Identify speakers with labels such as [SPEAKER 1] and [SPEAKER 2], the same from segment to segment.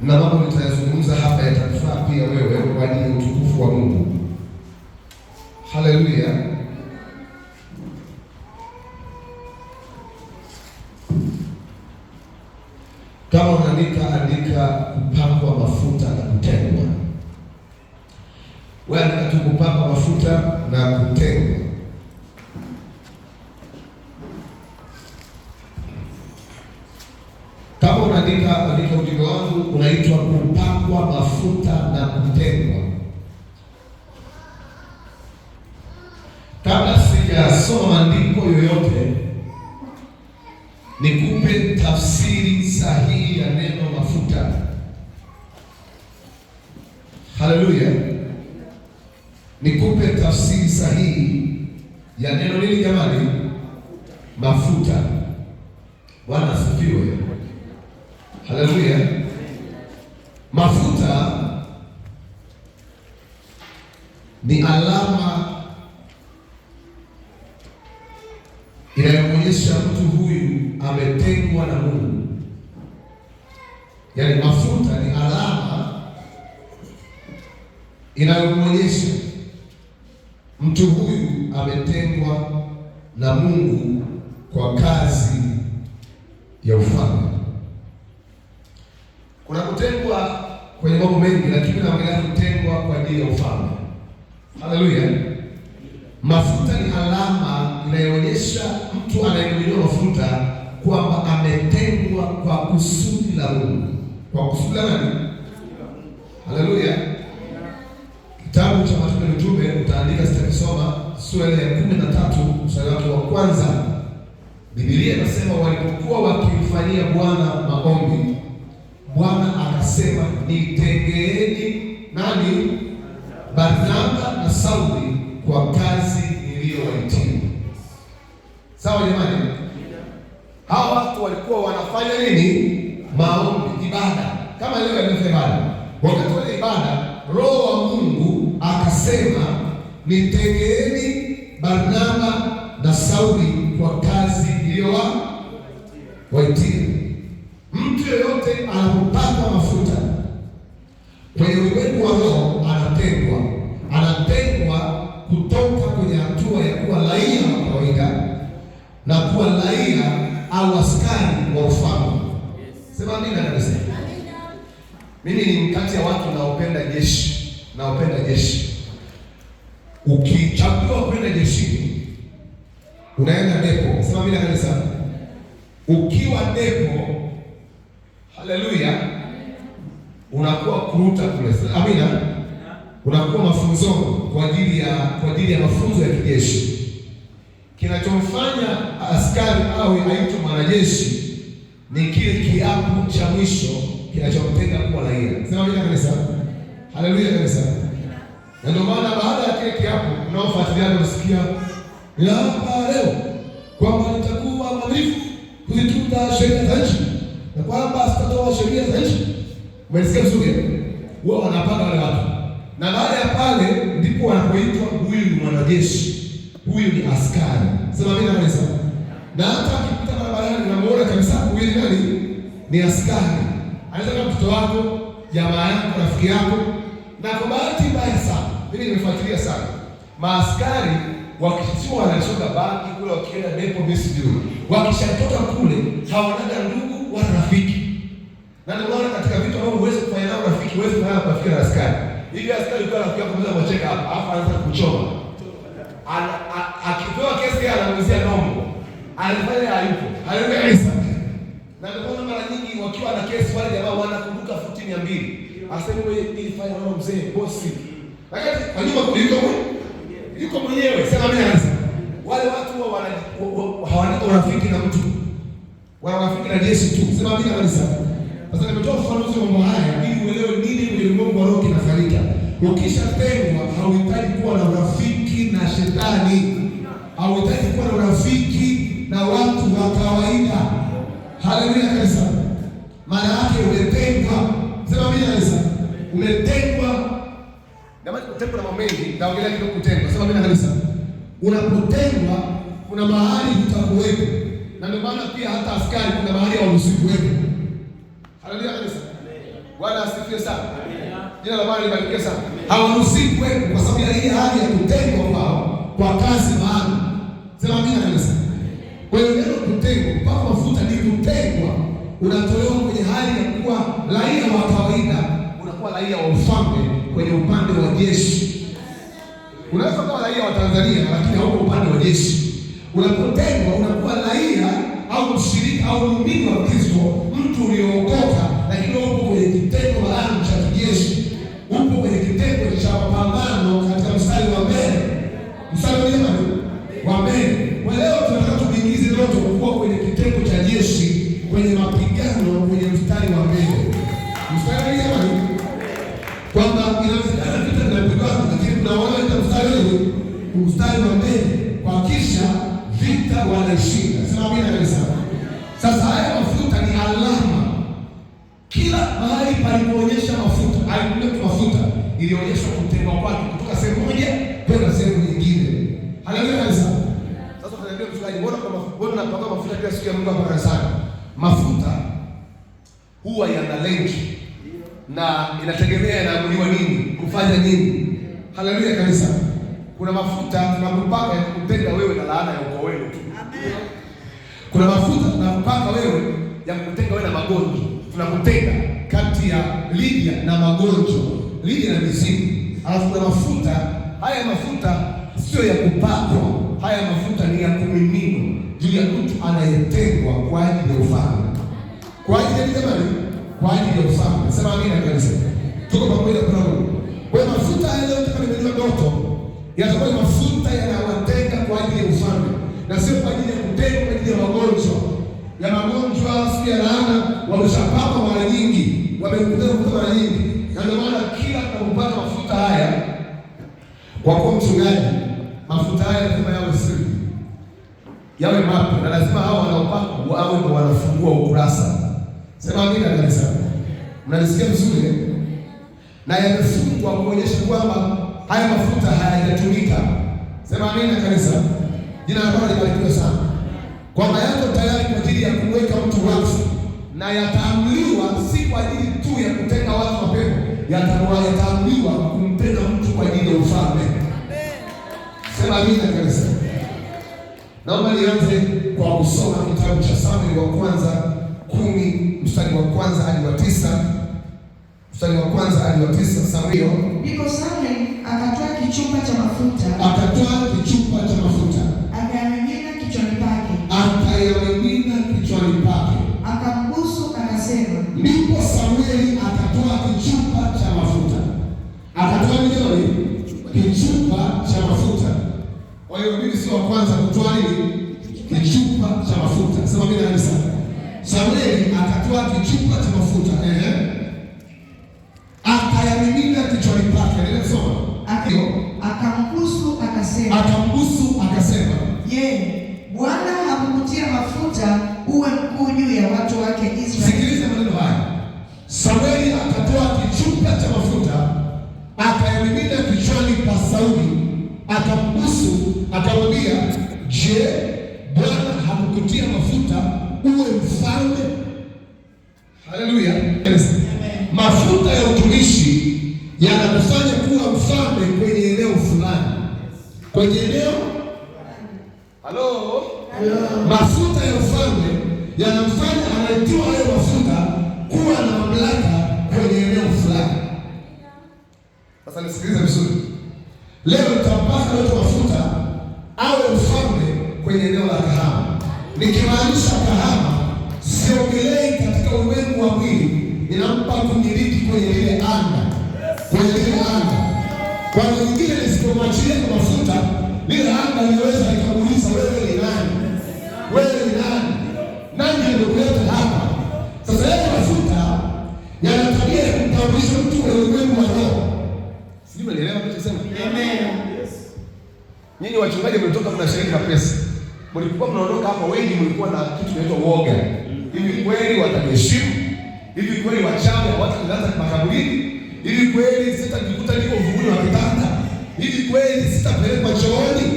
[SPEAKER 1] na mambo nitayazungumza hapa yatakufaa pia wewe kwa ajili ya utukufu wa Mungu. Haleluya. Kama unaandika, andika kupakwa mafuta na kutengwa. Wewe andika tu kupakwa mafuta na kutengwa. Kama unaandika, andika ujumbe wangu unaitwa kupakwa mafuta na kutengwa. Kabla sijasoma maandiko yoyote, nikupe tafsiri sahihi ya neno mafuta. Haleluya. Nikupe tafsiri sahihi ya neno nini jamani? Mafuta. Bwana asifiwe. Haleluya. Mafuta ni alama inayomwonyesha mtu huyu ametengwa na Mungu. Yaani mafuta ni alama inayomwonyesha mtu huyu ametengwa na Mungu kwa kazi ya ufalme. Kuna kutengwa kwenye mambo mengi, lakini naongelea kutengwa kwa ajili ya ufalme. Haleluya. Mafuta ni alama inayoonyesha mtu anayemiminiwa mafuta kwamba ametengwa kwa kusudi la Mungu. Kwa kusudi la nani? Haleluya. Kitabu cha Matendo ya Mitume utaandika, sitakisoma, sura ya 13 mstari wake wa kwanza. Biblia inasema walipokuwa wakimfanyia Bwana maombi, Bwana akasema, nitengeeni nani? Barnaba na Sauli kwa kazi niliyowaitia. Sawa jamani? Hawa watu walikuwa wanafanya nini? Maombi, ibada. Kama leo yanafanya ibada. Wakati wa ibada, Roho wa Mungu akasema, nitengeeni Barnaba na Sauli kwa kazi niliyowaitia. Mtu yeyote anapopakwa mafuta kwenye ulimwengu wa roho anatengwa kutoka kwenye hatua ya kuwa raia wa kawaida na kuwa raia au askari wa ufalme. Sema amina kabisa. Mimi ni kati ya watu naopenda jeshi. Ukichagua kwenda jeshini, unaenda depo. Sema amina kabisa. Ukiwa depo, haleluya, unakuwa kuruta kule. Amina. Unakuwa mafunzoni kwa ajili ya mafunzo ya kijeshi. Kinachomfanya askari au aitwe mwanajeshi ni kile kiapo cha mwisho kinachomtenga kuwa raia. Sema amina kabisa. Haleluya kabisa. Na ndio maana baada ya kile kiapo unaofuatilia unasikia, hapa leo kwamba nitakuwa mwaminifu kuzitunza sheria za nchi na kwamba sitatoa sheria za nchi. Umesikia vizuri? Wao wanapanga wale watu. Na baada ya pale ndipo wanapoitwa huyu ni mwanajeshi, huyu ni askari. Sema mimi kabisa. Na hata akipita barabarani unamuona kabisa huyu ni nani? Ni askari. Anaweza kuwa mtoto wako, jamaa yako, rafiki yako. Na kwa bahati mbaya sana, mimi nimefuatilia sana, maaskari wakishtua wanashoka baki kule, wakienda depo misidu, wakishatoka kule hawanaga ndugu wala rafiki. Na ndio maana katika vitu ambavyo huwezi kufanya nao rafiki, huwezi kufanya na rafiki na askari. Hivi askari kwa rafiki yako mmoja mcheka hapa, alafu anaanza kuchoma. Akipewa kesi anamuuzia nombo. Alifanya hayupo. Haleluya kabisa. Na ndio maana mara nyingi wakiwa na kesi wale jamaa wanakumbuka futi 200. Asema wewe ilifanya na mzee bosi. Lakini wajua yuko mwenyewe. Sema mimi anasema wale watu hawana urafiki na mtu. Wana urafiki na jeshi tu. Sema mimi kabisa. Sasa nimetoa ufafanuzi wa mambo haya ili uelewe nini ulimwengu wa roho kinafanyika. Ukishatengwa hauhitaji kuwa na urafiki na shetani. Hauhitaji kuwa na urafiki na watu wa kawaida. Haleluya kabisa. Maana yake umetengwa. Sema mimi kabisa. Umetengwa. Jamani, kutengwa na mambo mengi, naongelea kidogo kutengwa. Sema mimi kabisa. Unapotengwa kuna mahali utakuwepo. Na ndio maana pia hata askari kuna mahali hawaruhusiwi kuwepo. Haleluya kabisa. Bwana asifiwe sana. Jina la Bwana libarikiwe sana. Hawaruhusiwi kuwepo kwa sababu ya ile hali ya kutengwa kwao kwa kazi maalum. Sema amina kanisa. Kwa hiyo neno kutengwa, kupakwa mafuta ni kutengwa. Unatolewa kwenye hali ya kuwa raia wa kawaida, unakuwa raia wa ufalme kwenye upande wa jeshi. Unaweza kuwa raia wa Tanzania lakini hauko upande wa jeshi. Unapotengwa unakuwa raia au mshirika au muumini wa Kristo, mtu uliyookoka lakini upo kwenye kitengo maalum cha kijeshi. Upo kwenye kitengo cha mapambano katika mstari wa mbele. Mstari wa mbele. Kwa leo tunataka tuingize ndoto kuwa kwenye kitengo cha jeshi, kwenye mapigano, kwenye mstari wa mbele. Mstari wa mbele. Kwamba inawezekana vita vinapigana lakini tunaona mstari wa mbele kwa kisha vita wanashinda. Sema amina kabisa. Sasa haya mafuta ni alama. Kila mahali palipoonyesha mafuta, alipoonyesha mafuta, ilionyesha kutengwa kwake kutoka sehemu moja kwenda sehemu nyingine. Haleluya kabisa. Sasa tunaambia mchungaji, mbona tunapaka mafuta kila siku ya Mungu hapa kanisani? Mafuta huwa yana lenki na inategemea yanaamuliwa nini, kufanya nini. Haleluya kabisa. Kuna mafuta tunakupaka ya kukutenga wewe na laana ya ukoo wenu tu. Amen. Kuna mafuta tunakupaka wewe ya kukutenga wewe na magonjwa. Tunakutenga kati ya Lydia na magonjwa, Lydia na mizimu. Alafu kuna mafuta, haya mafuta sio ya kupakwa. Haya mafuta ni ya kumiminwa juu ya mtu anayetengwa kwa ajili ya ufalme. Kwa ajili ya jamani, kwa ajili ya ufalme. Sema amina kanisa. Tuko pamoja kwa Mungu. Kwa mafuta haya leo tukamiminiwa ndoto. Yatakuwa ni mafuta yanayowatenga kwa ajili ya ufalme na sio kwa ajili ya kutengwa kwa ajili ya magonjwa. Ya magonjwa siku ya laana wameshapaka mara nyingi, wamekutana mafuta mara nyingi. Na ndio maana kila tunapopata mafuta haya kwa kuwa mchungaji, mafuta haya lazima yawe siri, yawe mapya, na lazima hao wanaopaka wawe ndio wanafungua ukurasa. Sema amina kanisa. Mnanisikia vizuri? Na yamefungwa kuonyesha kwamba haya mafuta hayajatumika. Sema amina kanisa. Jina la Bwana libarikiwe sana. Kwamba yako tayari kwa ajili ya kumweka mtu wakfu, na yataamliwa si kwa ajili tu ya kutenga watu mapepo, yataamliwa kumtenga mtu kwa ajili ya ufalme. Sema amina kanisa. Naomba nianze kwa kusoma kitabu cha Samueli wa kwanza 10 mstari wa kwanza hadi wa 9. Mstari wa kwanza hadi wa 9. Samueli.
[SPEAKER 2] Ndipo Samueli akatoa kichupa cha mafuta. Akayamimina kichwani pake. Akambusu akasema.
[SPEAKER 1] Ndipo Samueli akatoa kichupa cha mafuta. Kichupa cha mafuta. Kwa hiyo mimi sio wa kwanza kutoa nini? Kichupa cha mafuta. Sema mimi kabisa. Samueli akatoa kichupa cha mafuta. Akayamimina kichwani pake. Ndio soma.
[SPEAKER 2] Akambusu akasema.
[SPEAKER 1] Je,
[SPEAKER 2] Bwana hakukutia mafuta uwe mkuu juu ya watu wake Israeli?
[SPEAKER 1] Sikiliza maneno haya. Samueli akatoa kichupa cha mafuta, akayamimina kichwani pa Sauli, akambusu, akamwambia, je, Bwana hakukutia mafuta uwe mfalme? Haleluya. Mafuta ya utumishi yanakufanya kuwa mfalme kwenye eneo fulani. Kwenye eneo mafuta ya ufalme yanamfanya anayetiwa hayo mafuta kuwa na mamlaka kwenye eneo fulani. Sasa nisikilize vizuri. Leo nitampaka yote mafuta awe mfalme kwenye eneo la Kahama. Nikimaanisha Kahama, siongelei katika ulimwengu wa mwili, ninampa kumiliki kwenye ile anga. Kwa nyingine nisipomwachilia mafuta, lile anga liweza likamuuliza, wewe ni nani? Nani aliyekuleta hapa? Sasa yale mafuta yana tabia ya kumtambulisha mtu kwenye ulimwengu wa roho. Sijui mnaelewa ninachosema?
[SPEAKER 2] Amen.
[SPEAKER 1] Nyinyi wachungaji mlitoka mnashiriki na pesa. Mlikuwa mnaondoka hapa wengi mlikuwa na kitu kinaitwa uoga. Hivi kweli watajiheshimu? Hivi kweli wachawi hawataanza makaburini? Hivi kweli sitajikuta niko uvunguni wa kitanda? Hivi kweli sitapelekwa chooni?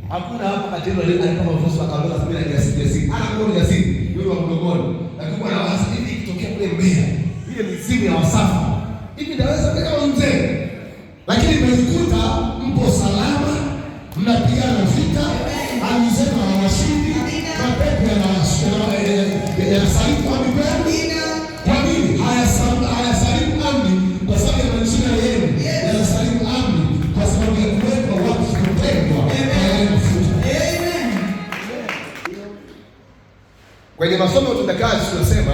[SPEAKER 1] Hakuna hapa katendo alipata mafunzo akaondoka bila jasiri. Anakuwa jasiri yule wa mgogoro. Lakini bwana wasi hivi ikitokea kule Mbeya, nipige mizimu ya Wasafi. Hivi naweza kama mzee. Lakini mmejikuta mpo salama, mnapigana vita, alizema hawashindi, mapepo yanasalimu amri kwenu. Kwa nini? Hayasalimu amri kwa sababu ya majina yenu. Yanasalimu amri kwa sababu ya kuwekwa watu kutengwa. Kwenye masomo ya utendakazi tunasema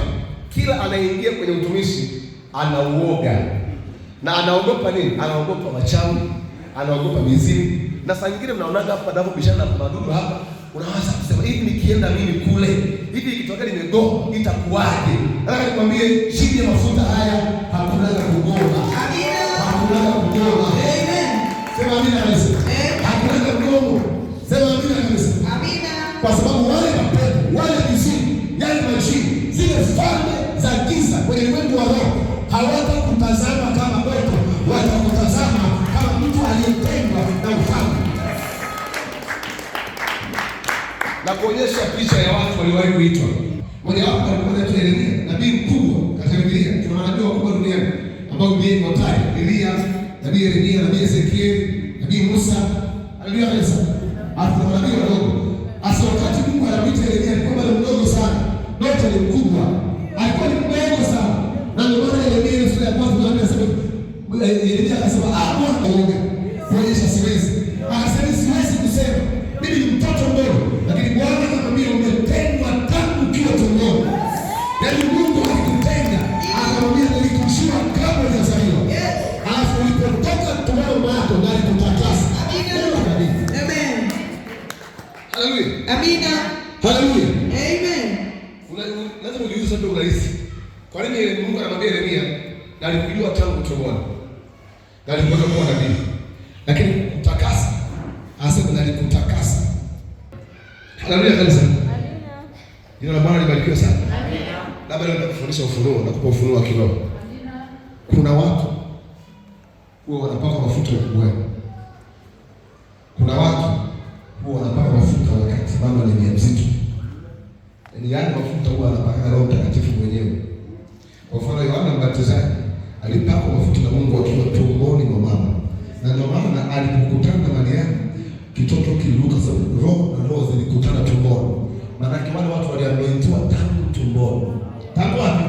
[SPEAKER 1] kila anayeingia kwenye utumishi anauoga. Na anaogopa nini? Anaogopa wachawi, anaogopa mizimu. Na saa nyingine mnaonaga hapa ndipo bishana na madudu hapa, unaanza kusema hivi nikienda mimi kule, hivi ikitokea nimegoa itakuwaje? Nataka nikwambie chini ya mafuta haya hakuna kugoa. Amina. Hakuna kugoa. Amen. Sema amina kabisa. Hakuna kugoa. Sema amina kabisa. Amina. Kwa sababu wale mapepo, wale mizimu, yale majini, zile falme za giza kwenye ulimwengu wa roho hawatakutazama kama moto, watakutazama kama mtu aliyetengwa na ufalme. Na kuonyesha picha ya watu waliowahi kuitwa. Mmoja wapo alikuwa anaitwa Yeremia, nabii mkubwa katika Biblia. Tuna nabii wakubwa duniani ambao Biblia inawataja: Elia, nabii Yeremia, nabii Ezekiel, nabii Musa. Haleluya kanisa. Hapo nabii wadogo. Hasa wakati Mungu anamwita Yeremia alikuwa bado mdogo sana. Ndoto ni mkubwa. Alikuwa ni mdogo sana. Na ndio maana Yeremia sura ya kwanza anasema Yeremia akasema Bwana aoga. Kuonyesha siwezi. Akasema siwezi kusema. Mimi ni mtoto mdogo, lakini Bwana akamwambia umetengwa tangu ukiwa tumboni. Yaani Mungu alikutenga, akamwambia nilikujua kabla hujazaliwa. Alafu ulipotoka tumboni mwako na alikutakasa. Amen. Haleluya. Amina. Haleluya. Amen. Lazima ujiulize ndio rahisi. Kwa nini Mungu anamwambia Yeremia na alikujua tangu tumboni? Na alikuwa kuwa nabii. Lakini kutakasa, asema alikutakasa. Haleluya kanisa. Amina. Jina la Bwana libarikiwe sana. Amina. Labda leo nakufundisha ufunuo, nakupa ufunuo wa kiroho. Amina. Kuna watu huwa wanapaka mafuta ukubwani. Kuna watu huwa wanapaka mafuta wakati mama ni mjamzito. Yaani yale mafuta huwa anapaka Roho Mtakatifu mwenyewe. Kwa mfano Yohana Mbatizaji alipaka mafuta na Mungu akiwa tumboni mwa mama. Na ndio maana alipokutana na Mariamu kitoto kiliruka, sababu roho na roho zilikutana tumboni. Maana wale watu waliambiwa tangu tumboni. Tangu wapi?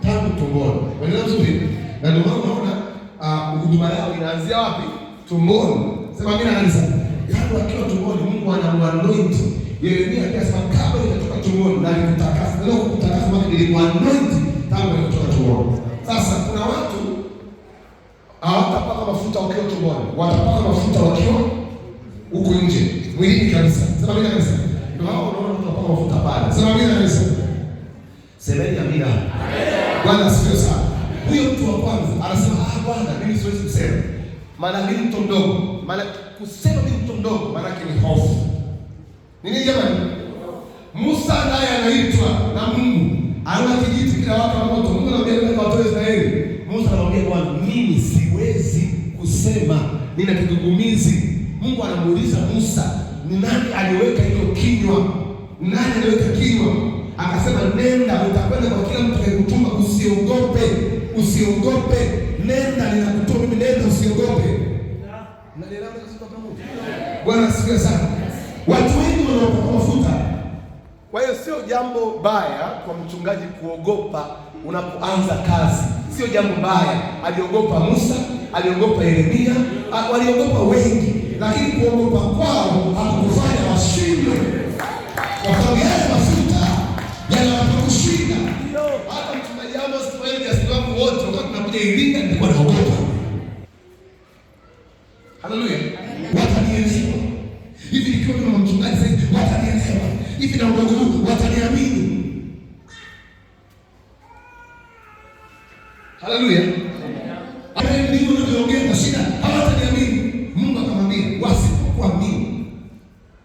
[SPEAKER 1] Tangu tumboni. Unaelewa vizuri? Na ndio maana unaona huduma yao inaanzia wapi? Tumboni. Sema mimi naanza. Tangu akiwa tumboni Mungu anamuanoint. Yeremia akasema kabla hujatoka tumboni na alikutakasa. Leo kutakasa maana nilimuanoint tangu alitoka tumboni. Sasa kuna watu hawatapaka mafuta wakiwa tumboni. Watapaka mafuta wakiwa huko nje, mwilini kabisa. Sema mimi kabisa. Ndio hao unaona tunapaka mafuta pale. Sema mimi kabisa. Semeni amina. Amen. Bwana asifiwe sana. Huyo mtu wa kwanza anasema Bwana mimi siwezi kusema. Maana mimi mtu mdogo. Maana kusema mimi mtu mdogo maana yake ni hofu. Nini jamani? Musa naye anaitwa na Mungu. Ana kijiti kila watu wa moto. Mungu anamwambia kwa watu wa Israeli. Musa anamwambia Bwana mimi siwezi kusema. Nina kigugumizi. Mungu anamuuliza Musa, ni nani aliweka hilo kinywa? Nani aliweka kinywa? Akasema nenda, utakwenda kwa kila mtu akikutuma, usiogope. Usiogope. Nenda ninakutuma mimi, nenda usiogope. Naelewa katika pamoja. Bwana asifiwe sana. Watu wengi wanaopaka mafuta. Kwa hiyo sio jambo baya kwa mchungaji kuogopa unapoanza kazi. Sio jambo baya. Aliogopa Musa, aliogopa Yeremia, waliogopa wengi. Lakini kuogopa kwao hakukufanya washindwe. Kwa sababu yale mafuta yanawakushinda. Hata mchungaji Amos Tumaini asiwapo wote wakati tunakuja Iringa nilikuwa naogopa. Haleluya. Watanielewa. Hivi nikiwa kama mchungaji sasa watanielewa. Hivi na udogo huu wataniamini. Haleluya. Hata ndio unaongea na shida hawataniamini. Mungu akamwambia wasipokuamini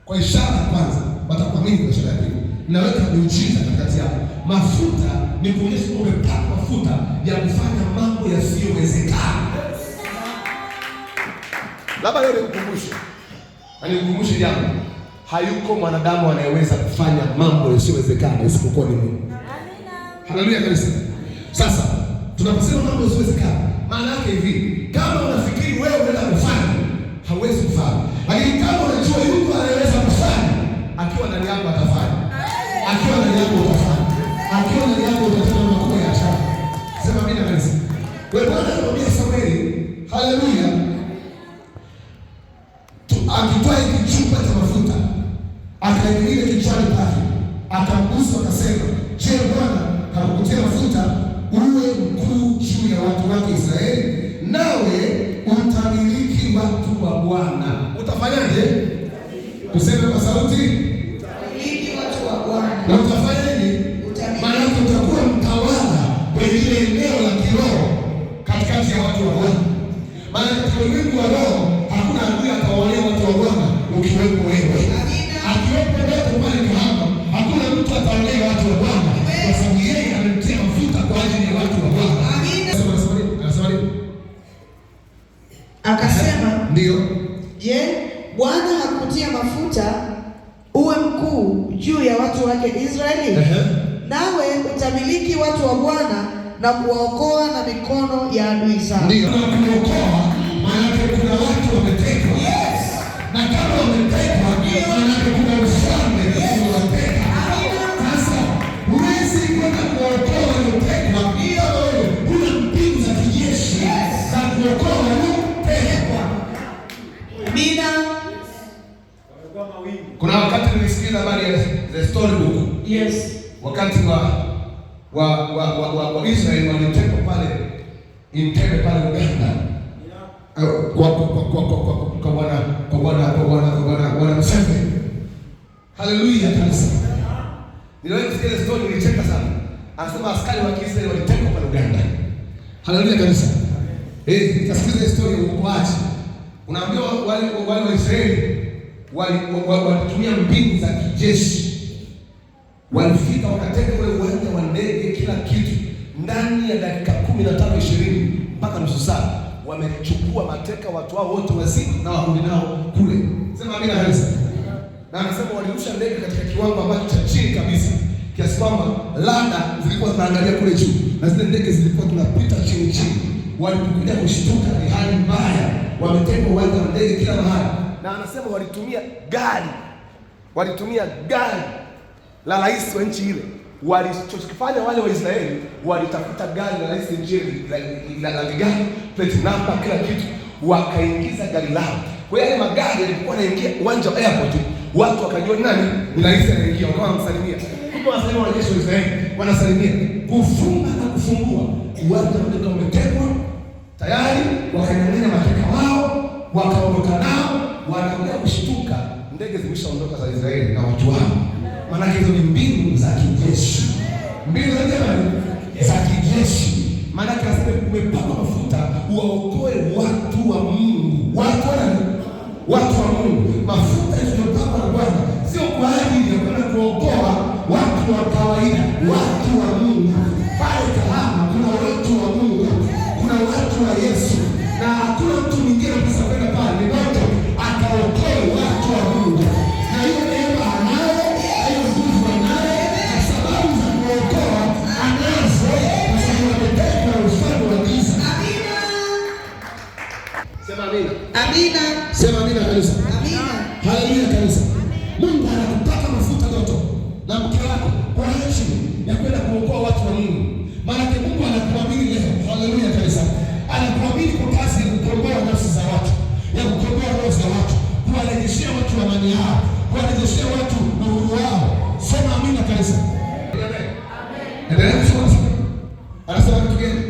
[SPEAKER 1] kwa ishara kwanza watakuamini kwa ishara ya pili. Naweka miujiza katikati yao. Mafuta ni kuonyesha umepaka mafuta ya kufanya mambo yasiyowezekana. Labda leo nikukumbushe. Nikukumbushe jambo. Hayuko mwanadamu anayeweza kufanya mambo yasiyowezekana isipokuwa ni Mungu. Amina. Haleluya kanisa. Sasa Tunaposema mambo yasiwezekana, maana yake hivi, kama unafikiri wewe unaweza kufanya, hauwezi kufanya. Lakini kama unajua yuko anaweza kufanya, akiwa ndani yako atafanya. Akiwa ndani yako utafanya. Akiwa ndani yako utatenda makubwa ya ajabu. Sema mimi naweza. Wewe Bwana anamwambia Samueli, haleluya, akitoa kichupa cha mafuta, akaingilia kichwani pake, akamgusa, akasema, je, Bwana hakukutia mafuta uwe mkuu juu ya watu wake Israeli? Nawe utamiliki watu wa Bwana. Utafanyaje? Tuseme kwa sauti, utamiliki watu wa Bwana. Na utafanya nini? Maana utakuwa mtawala kwenye ile eneo la kiroho katikati ya watu wa Bwana. Maana katika ulimwengu wa roho hakuna adui atawaonea watu wa Bwana ukiwepo wewe. Akiwepo wewe pale Kahama, hakuna mtu ataonea watu wa Bwana kwa sababu yeye amemtia mafuta kwa ajili ya watu wa Bwana.
[SPEAKER 2] Akasema,
[SPEAKER 1] ndio.
[SPEAKER 2] Je, Bwana hakutia mafuta uwe mkuu juu ya watu wake Israeli? Nawe utamiliki watu wa Bwana na kuwaokoa na mikono ya adui zao.
[SPEAKER 1] Ndio, na kuokoa maana kuna watu wametekwa. Yes. Na kama wametekwa, maana kuna ufalme unaoteka. Sasa huwezi kwenda kuokoa waliotekwa bila wewe kuna mbinu za kijeshi za kuokoa waliotekwa.
[SPEAKER 2] Amina.
[SPEAKER 1] Kuna wakati nilisikia habari ya the storybook.
[SPEAKER 2] Yes.
[SPEAKER 1] Wakati wa Israeli walitekwa pale Entebbe pale Uganda. Kwa Bwana Museveni. Haleluya kanisa. Niliwahi kusikia ile story, nilicheka sana. Anasema askari wa Israeli walitekwa pale Uganda. Haleluya kanisa. Nikasikiza story ya uokoaji. Unaambiwa wale wa Israeli walitumia mbinu za kijeshi. Walifika wakateka ule uwanja wa ndege, kila kitu ndani ya dakika 15-20 mpaka nusu saa. Wamechukua mateka watu wao wote wazima na warudi nao kule. Sema amina kanisa. Na anasema walirusha ndege katika kiwango ambacho cha chini kabisa, kiasi kwamba lada zilikuwa zinaangalia kule juu na zile ndege zilikuwa tunapita chini chini. Walipokuja kushtuka ni hali mbaya, wameteka uwanja wa ndege kila mahali. Na anasema walitumia gari la rais wa nchi ile. Walichokifanya wale wa Israeli, walitafuta gari la rais nchi la gari, plate number, kila kitu, wakaingiza gari lao. Kwa hiyo magari yalikuwa yanaingia uwanja wa airport, watu wakajua nani ni rais anaingia, wakawa msalimia. Kumbe wasalimia wanajeshi wa Israeli, wanasalimia, kufunga na kufungua. Uwanja ulikuwa umetekwa tayari, wakaendelea mateka wao, wakaondoka nao, wanakuja kushtuka ndege zimeshaondoka za Israeli na watu wao. Maana hizo ni mbinu za kijeshi. Mbinu za kijeshi. Maana kasema umepakwa mafuta uwaokoe watu wa Mungu. Watu wa Mungu. Mafuta yaliyopakwa na Bwana sio kwa ajili ya kwenda kuokoa watu wa kawaida, watu wa Mungu. Pale Kahama kuna watu wa Mungu. Kuna watu wa Yesu. Na hakuna mtu mwingine anaweza kwenda pale ni moto akaokoe watu wa Mungu. Na hiyo neema anayo.
[SPEAKER 2] Amina.
[SPEAKER 1] Sema amina kanisa.
[SPEAKER 2] Amina.
[SPEAKER 1] Haleluya kanisa. Mungu anakupaka mafuta ndoto na mke wako kwa heshima ya kwenda kuokoa watu wa Mungu. Maana Mungu anakuamini leo. Haleluya kanisa. Anakuamini kwa kazi ya kukomboa nafsi za watu, ya kukomboa roho za watu, kuwarejeshea watu amani yao, kuwarejeshea watu uhuru wao. Sema amina kanisa. Amen. Endelea kusoma. Anasema kitu gani?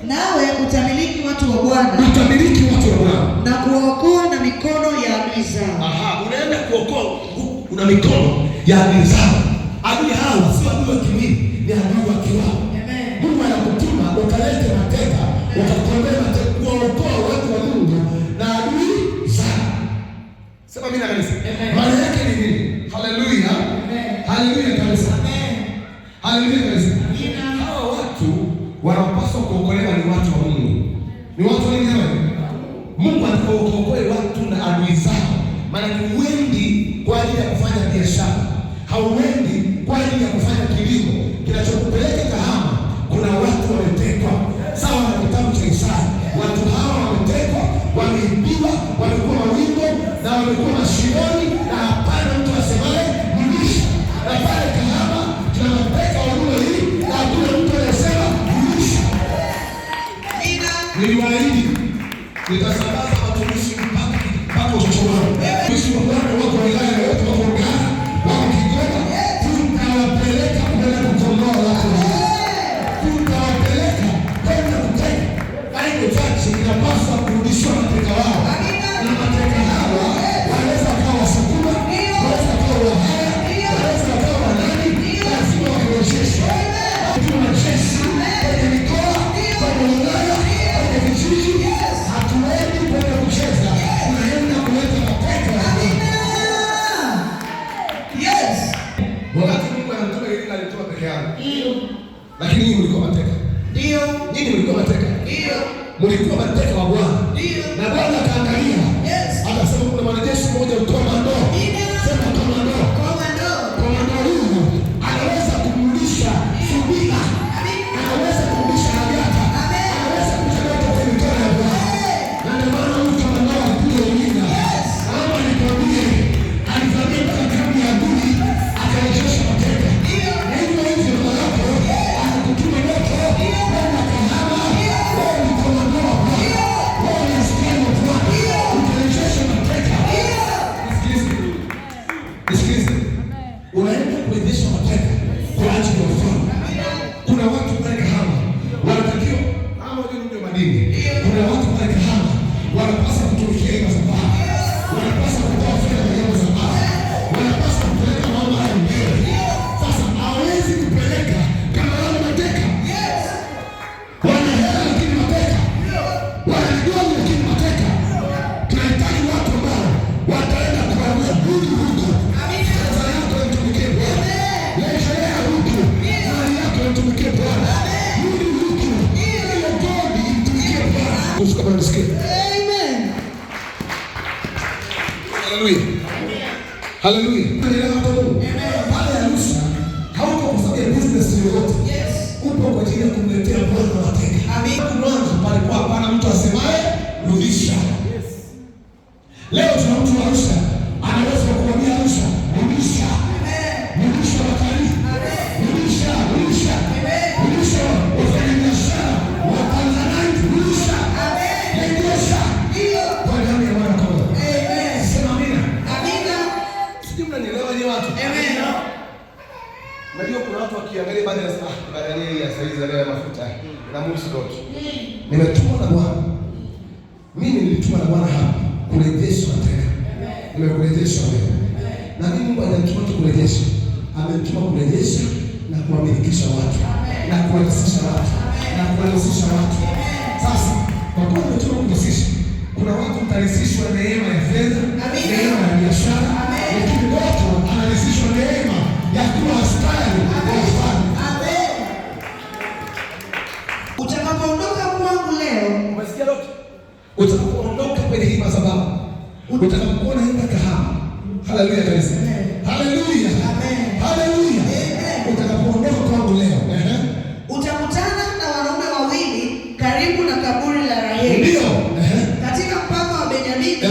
[SPEAKER 2] Nawe utamiliki watu wa Bwana.
[SPEAKER 1] Utamiliki watu wa Bwana.
[SPEAKER 2] Na kuokoa na mikono ya adui zao.
[SPEAKER 1] Unaenda kuokoa una mikono ya adui zao. Adui hawa sio adui wa kimwili, ni adui wa kiroho.
[SPEAKER 2] Amen.
[SPEAKER 1] Mungu anakutuma ukalete mateka, ukakomboa mateka, kuokoa watu wa Mungu na adui zao. Sema mimi na kanisa. Maana yake ni nini? Haleluya. Haleluya kanisa. Amen. Haleluya kanisa. Hawa watu wanapaswa kuokolewa ni watu wa Mungu. Ni watu wa nini? Mungu anakuokoa watu na adui zao. Maana huendi kwa ajili ya kufanya biashara, hauendi kwa ajili ya kufanya kilimo. Kinachokupeleka Kahama, kuna watu wametekwa. wamekuwa mashimoni na hapana mtu asemaye rudisha. Na pale Kahama tuna mateka wa huduma hii na hakuna mtu anasema rudisha. Niliwaahidi nitasambaza watumishi mpaka Uchochoro. Watumishi wa Bwana wako wilaya yote, wako Ngara, wako Kigoma, tutawapeleka kwenda kukomboa watu. Tutawapeleka kwenda kuteka. Haiko chache inapaswa kurudishwa mateka wao. Na mateka hawa wanaweza kuwa Wasukuma, wanaweza kuwa Wahaya, wanaweza kuwa Wanani, lazima warejeshwe. Tuna majeshi kwenye mikoa, kwenye wilaya, kwenye vijiji. Hatuendi kwenda kucheza, tunaenda kuleta mateka. Yes. Wakati Mungu anatoa ile alitoa peke yake. Ndio. Lakini nyinyi mlikuwa mateka. Ndio. Nyinyi mlikuwa mateka. Ndio. Mlikuwa mateka wa Bwana. Ndio. Na Bwana akaangalia. Yes. Akasema kuna mwanajeshi mmoja komando. Sema komando. Komando. Komando huyu anaweza kumrudisha Subira. Anaweza kumrudisha Agata. Anaweza kumshaleta kwa mikono ya Bwana. Na ndio maana huyu komando alikuja Ulinga. Ama nikwambie alivamia mpaka kambi ya adui akarejesha mateka. Na hivyo hivyo wako anakutuma moto kwenda Kahama. Wewe ni komando wa Bwana. Wewe ni askari wa Bwana. Utarejesha mateka. Nisikilize. Unaenda kurejesha mateka kwa ajili ya ufalme. Kuna watu pale Kahama wanatakiwa kama wajumbe wa madini. Kuna watu pale Kahama wanapaswa kutumikia hizo sababu. Wanapaswa kutoa fedha kwa hizo sababu. Wanapaswa kupeleka mambo haya mbele. Sasa hawezi kupeleka kama wale mateka. Wana hela lakini mateka. Wana dogo lakini mateka. Tunahitaji watu ambao wataenda kuambia Mungu huko. Sasa yako mtumikie Bwana. Lejelea huko. Mali yako mtumikie Bwana. Mungu huko. Ile kodi mtumikie Bwana. Usiku kama nisikie. Amen. Haleluya. Haleluya. Tunaelewa hapo Mungu. Pale Arusha hauko kwa sababu ya business yoyote. Yes. Upo kwa ajili ya kumletea Bwana mateka. Amen. Mwanzo palikuwa hapana mtu asemaye rudisha. Yes. Leo tuna mtu wa Arusha anaweza kukuambia Arusha rudisha. Amen. Rudisha watalii. Amen. Rudisha, rudisha. Amen. Rudisha wafanyabiashara, Watanzania, rudisha. Amen. Rudisha. Ndio. Kwa damu ya Bwana kwa. Amen. Sema amina. Amina. Sijui mnanielewa je watu? Amen. Najua kuna watu wakiangalia baada ya ya saizi ya mafuta na musi doto. Nimetumwa na Bwana. Mimi nilitumwa na Bwana hapa kurejesha mateka. Nimekurejesha wewe. Na mimi Mungu anatuma tu kurejesha. Ametuma kurejesha na kuwamilikisha watu. Na kuwarahisisha watu. Na kuwarahisisha watu. Sasa kwa kuwa umetuma kurahisisha, kuna watu mtarahisishwa neema ya fedha, neema ya biashara, lakini watu anarahisishwa neema ya kuwa askari wa ufalme. Amen.
[SPEAKER 2] Utakapoondoka kwangu leo,
[SPEAKER 1] umesikia lote? Utakapoondoka kwenye hii madhabahu, utakapokuwa unaenda Kahama. Haleluya kanisa. Haleluya. Amen. Haleluya. Utakapoondoka kwangu leo,
[SPEAKER 2] utakutana na wanaume wawili karibu na kaburi la Raheli. Ndio. Katika mpaka wa Benyamini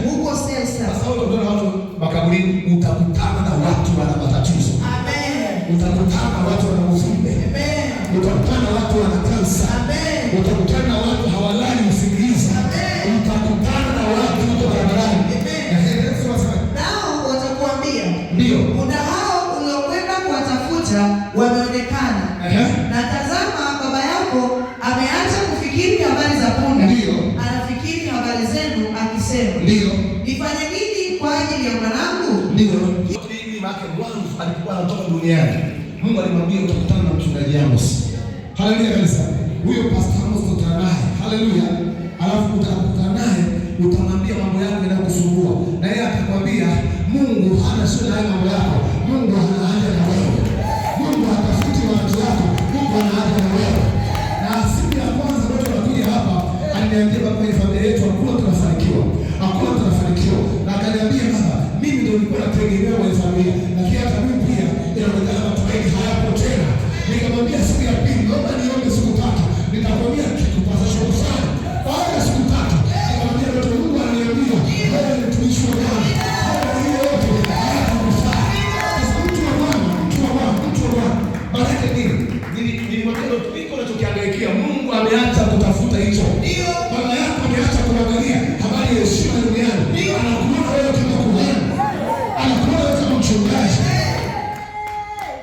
[SPEAKER 2] huko Selsa.
[SPEAKER 1] Sasa utaona watu makaburini, utakutana na watu wana matatizo. Amen. Utakutana na watu wana uvimbe. Amen. Utakutana na watu wana kansa. Amen. Utakutana na watu hawalali usingizi. Amen. Utakutana na watu huko barabarani. Amen.
[SPEAKER 2] Nao watakuambia,
[SPEAKER 1] ndio,
[SPEAKER 2] kuna hao uliokwenda kuwatafuta wameonekana. Na tazama baba yako ameacha kufikiri habari za punda.
[SPEAKER 1] Ndio.
[SPEAKER 2] Anafikiri habari zenu akisema,
[SPEAKER 1] ndio,
[SPEAKER 2] nifanye nini kwa ajili ya mwanangu?
[SPEAKER 1] Ndio. Hii maana mwanzo alikuwa anatoka duniani. Mungu alimwambia utakutana na mchungaji Amos. Haleluya kanisa. Huyo pastor Amos utakutana naye. Haleluya. Alafu utakutana naye, utamwambia mambo yako yanayokusumbua. Na yeye atakwambia Mungu hana shida na mambo yako. Mungu ana haja na wewe. Mungu hatafuti watu wako. Mungu ana haja na wewe. Na siku ya kwanza watu wanakuja hapa, aliniambia baba, kwenye familia yetu hakuna tunafanikiwa. Hakuna tunafanikiwa. Na akaniambia baba, mimi ndio nilikuwa nategemea kwenye familia. Lakini hata mimi pia inaonekana matumaini hayapo tena. Nikamwambia siku ya pili, naomba niombe siku tatu. Nitakwambia kupasa shukrani. Baada ya siku tatu, nikamwambia Mungu ananiambia wewe ni mtumishi wa Bwana. ameacha kutafuta hicho. Baba yako ameacha kuangalia habari ya heshima duniani. Anakuona wewe kama kuhani, anakuona wewe kama mchungaji.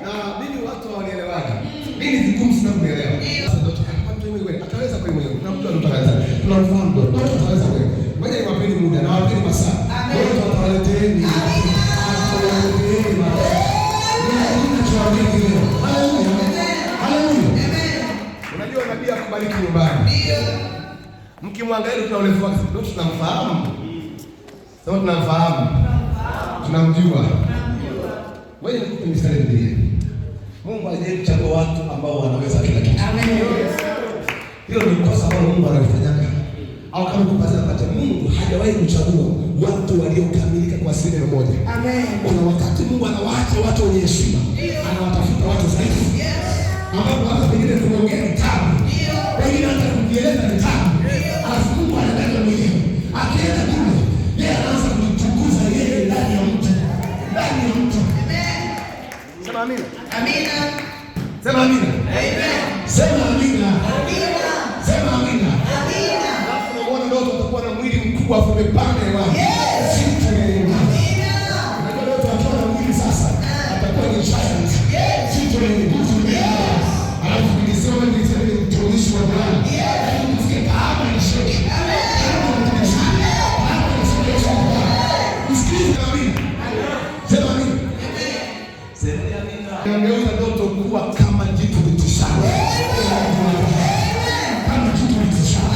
[SPEAKER 1] Na mimi watu hawanielewaje. Mimi vigumu sana kuelewa. Sasa ndio ataweza kweli mwenyewe. Kuna mtu anataka. Tunamfahamu ndio. Watu wataweza kweli. Ngoja niwapeni muda na wapeni masaa. Watu watawaleteni. Unajua nabii akubariki nyumbani. Mkimwangalia tunaolewa ndio tunamfahamu. Sasa tunamfahamu. Tunamjua. Wewe ni mstari ndiye. Mungu hajawahi kuchagua watu ambao wanaweza kila kitu. Amen. Hilo ni kosa ambalo Mungu analifanyaga. Au kama kupata Mungu hajawahi kuchagua watu waliokamilika kwa asilimia moja. Amen. Kuna wakati Mungu anawaacha watu wenye heshima, anawatafuta watu dhaifu. Ambapo hata pengine kuongea vitabu, pengine hata kujieleza vitabu. Alafu Mungu anataka mwenyewe. Akienda kule, yeye anaanza kutukuza yeye ndani ya mtu. Ndani ya mtu. Amen. Sema amina. Amina. Sema amina. Amen. Sema amina. Amina. Sema amina. Amina. Ndoto utakuwa na mwili mkubwa afu umepanda hewani. Amina. Unajua ndoto atakuwa na mwili sasa. Atakuwa ni giant. Sisi ni nguvu ya. Alafu nilisema ni mtumishi wa Bwana. Msikie kama ni sheki. Msikie amina. Sema amina. Sema amina. Ndio ndoto kuwa kama jitu litishalo. Kama jitu litishalo.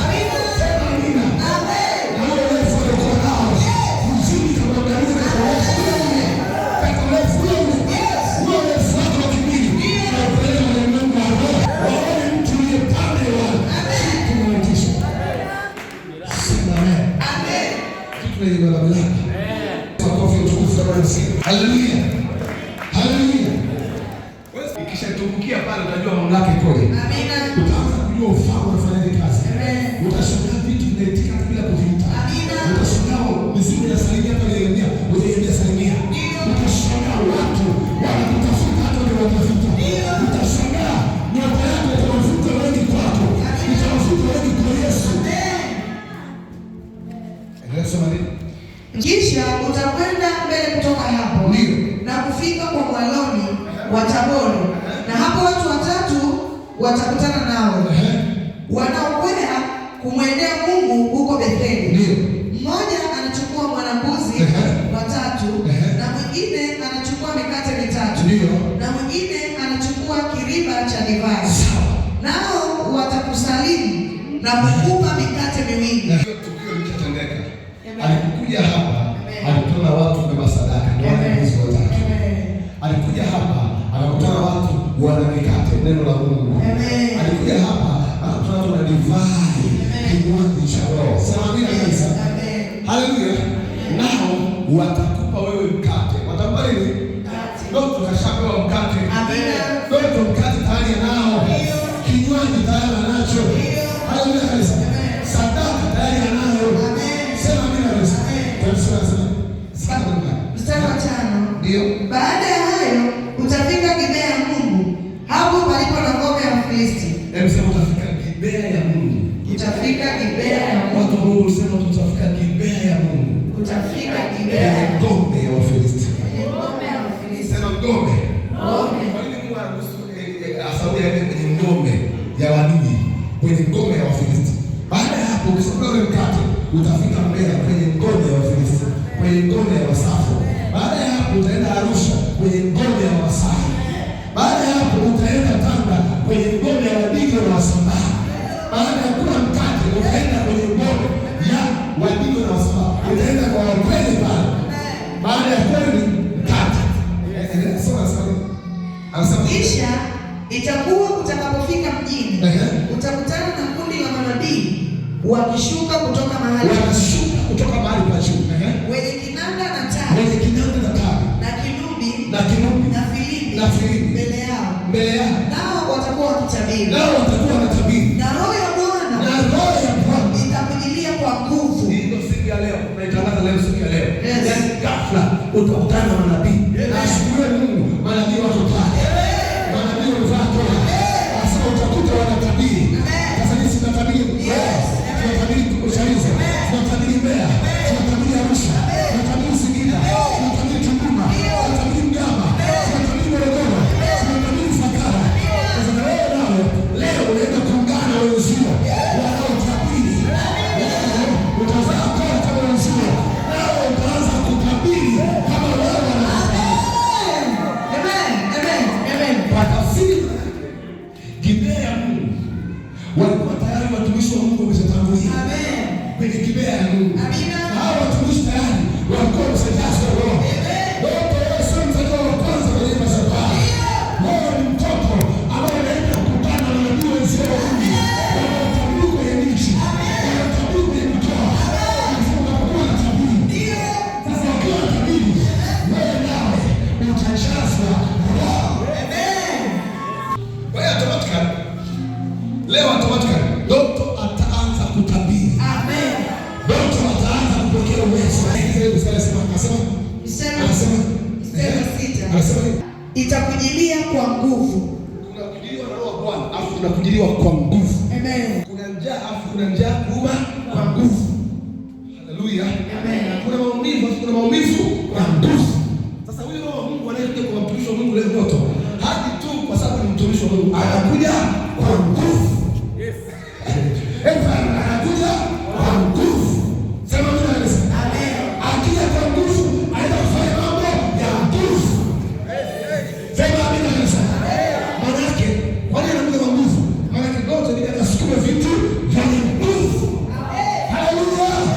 [SPEAKER 1] Haleluya. Haleluya. Wewe ikishatumbukia pale utajua mamlaka ikoje. Amina. Utaanza kujua ufahamu unafanya kazi. Amen. Utashangaa vitu vinaitika bila kuviita. Amina. Utashangaa mizimu ya salimia pale yenyewe, unaenda salimia. Utashangaa watu wanakutafuta hata ndio watafuta. Utashangaa nyota yako itawafuta wengi kwako. Itawafuta wengi kwa Yesu. Amen. Endelea sema nini?
[SPEAKER 2] Kisha utakwenda mbele kutoka hapo na kufika kwa mwaloni wa Tabori, na hapo watu watatu watakutana nao wanaokwea kumwendea Mungu huko Betheli. Mmoja anachukua mwana-mbuzi watatu, na mwingine anachukua mikate mitatu, na mwingine anachukua kiriba cha divai. Nao watakusalimu na kukupa mikate miwili.
[SPEAKER 1] Alikuja hapa, alikutana watu kwa sadaka, ndio wanafunzi watatu. Alikuja hapa, akakutana watu wana mikate, neno la Mungu. Alikuja hapa, akakutana watu na divai, kinywaji cha Roho. Sema amina kabisa. Haleluya. Nao watakupa wewe mkate. Watakupa nini? Ndio tunashapewa mkate. Amina. Ndio mkate tayari nao. Kinywaji tayari nacho. Haleluya kabisa. Sadaka tayari nayo. Sema amina kabisa.
[SPEAKER 2] Mstari wa 5. Ndio. Baada ya hayo utafika Gibea ya Mungu, hapo palipo na ngome ya Wafilisti.
[SPEAKER 1] Sema utafika Gibea ya Mungu.
[SPEAKER 2] Utafika Gibea ya Mungu.
[SPEAKER 1] Watu wa Mungu sema tutafika Gibea ya Mungu.
[SPEAKER 2] Utafika Gibea ya
[SPEAKER 1] ngome ya Wafilisti.
[SPEAKER 2] Ngome ya Wafilisti.
[SPEAKER 1] Sema ngome.
[SPEAKER 2] Ngome.
[SPEAKER 1] Kwa nini Mungu anaruhusu Sauli aende kwenye ngome ya wadui, kwenye ngome ya Wafilisti? Baada ya hapo ukisoma ule mkate utafika Mbeya kwenye ngome ya Wafilisti, kwenye ngome ya Wasafu. Baada ya hapo utaenda Arusha kwenye ngome ya Wasafu. Baada ya hapo utaenda Tanga kwenye ngome ya Wadigo na Wasambaa. Baada ya kula mkate utaenda kwenye ngome ya Wadigo na Wasambaa. Utaenda kwa Wakweli pale. Baada ya kweli mkate.
[SPEAKER 2] Kisha itakuwa utakapofika mjini, utakutana na kundi la manabii wakishuka kutoka mahali
[SPEAKER 1] pa juu,
[SPEAKER 2] wenye kinanda na taa, na kinubi na filimbi mbele yao, nao watakuwa wakitabiri, na roho ya Bwana itakujilia kwa nguvu.
[SPEAKER 1] Ndio siku ya leo tunaitangaza leo, siku ya leo. Yaani ghafla utakutana na manabii. Nashukuru Mungu, manabii wako pale. Manabii wako pale. Sasa utakuta wanatabiri. Sasa tunatabiri tunatabiri Uchalinze, tunatabiri Mbeya, tunatabiri Arusha, tunatabiri Singida, tunatabiri Tunduma, tunatabiri Mgama, tunatabiri Morogoro, tunatabiri Ifakara. Sasa wewe nao leo unaenda kuungana na wenzio wanaotabiri. Utazaa kwa kama wenzio, nao utaanza kutabiri kama wewe unatabiri. Amen. Kwa tafsiri Gibea ya Mungu walikuwa tayari watumishi wa Mungu wameshatangulia. Amen. Kwenye Gibea ya Mungu. Amina. Hao watumishi tayari walikuwa wameshajazwa roho. Amen. Wewe sio mzaliwa wa kwanza kwenye madhabahu. Wewe ni mtoto ambaye anaenda kukutana na nabii wenzao wa Mungu. Wanatabiri kwenye nchi. Wanatabiri kwenye mikoa. Unapokuwa unatabiri. Ndio. Sasa ukiwa unatabiri, wewe nawe utajazwa roho. Amen. Wewe automatically leo Doto ataanza kutabiri. Amen. Doto ataanza kupokea uwezo. Anasema
[SPEAKER 2] itakujilia kwa nguvu.
[SPEAKER 1] Unakujiliwa na roho Bwana, afu unakujiliwa kwa nguvu.
[SPEAKER 2] Amen.
[SPEAKER 1] Kuna njaa, afu kuna njaa kuuma kwa nguvu. Haleluya. Amen. Kuna maumivu kwa nguvu. Sasa huyo roho wa Mungu anayekuja kwa mtumishi wa Mungu leo Doto, hadi tu kwa sababu ni mtumishi wa Mungu, anakuja kwa nguvu. Yes. Anakuja kwa nguvu. Sema mimi naweza. Amen. Akija kwa nguvu, aenda kufanya mambo ya nguvu. Sema mimi naweza. Maana yake, kwa nini anakuja kwa nguvu? Maana yake Doto ni anasukuma vitu vya nguvu. Haleluya.